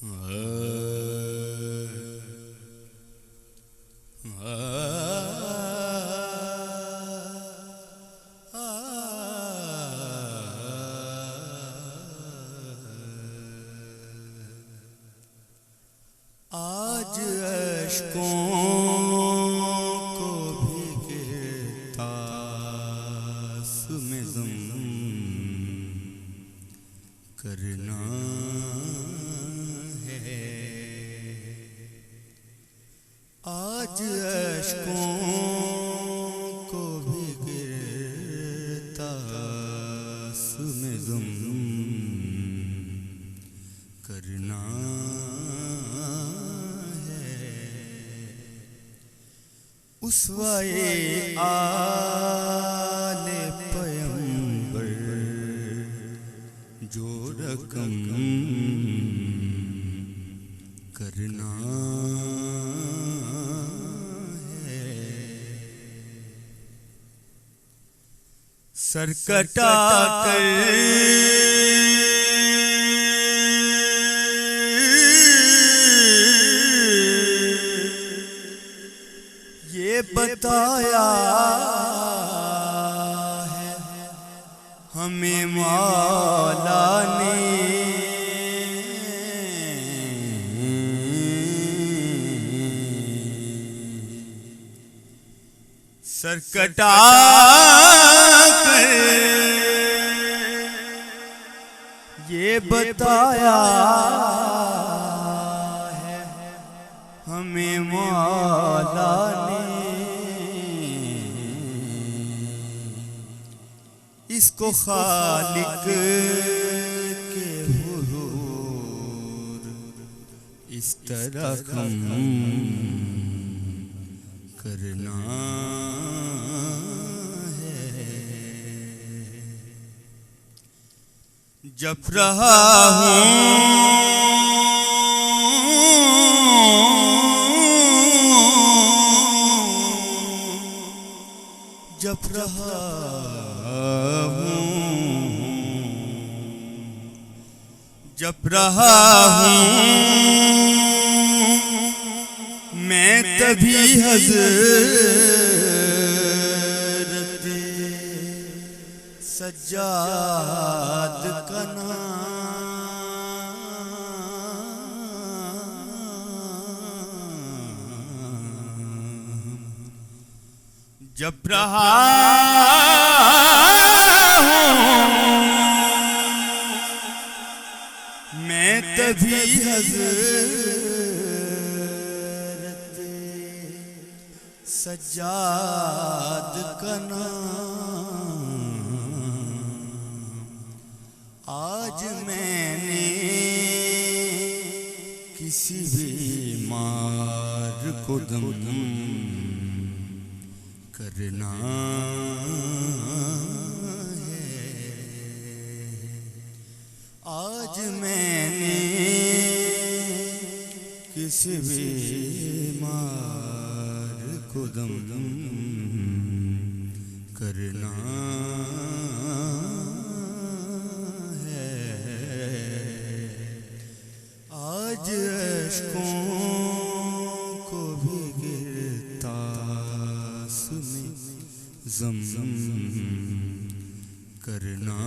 आज अश्कों को भीगता में ज़म करना है। आज अश्कों को भीगता में ज़म करना उसवाए आले पैगंबर जो रकम करना है। सर कटा कर बताया है हमें मौला ने, सर कटा कर ये बताया है हमें मौला ने। इसको खालिक के हुजूर इस तरह कम करना है। जप रहा हूँ जप रहा जप रहा हूँ मैं तभी हज़रत सज्जाद का नाम जप रहा मैं तभी हज़रत सज्जाद का नाम। आज मैंने किसी बीमार को दम करना आज मैंने किसी बीमार को दम करना है। आज अश्कों को भी गिरता में ज़म करना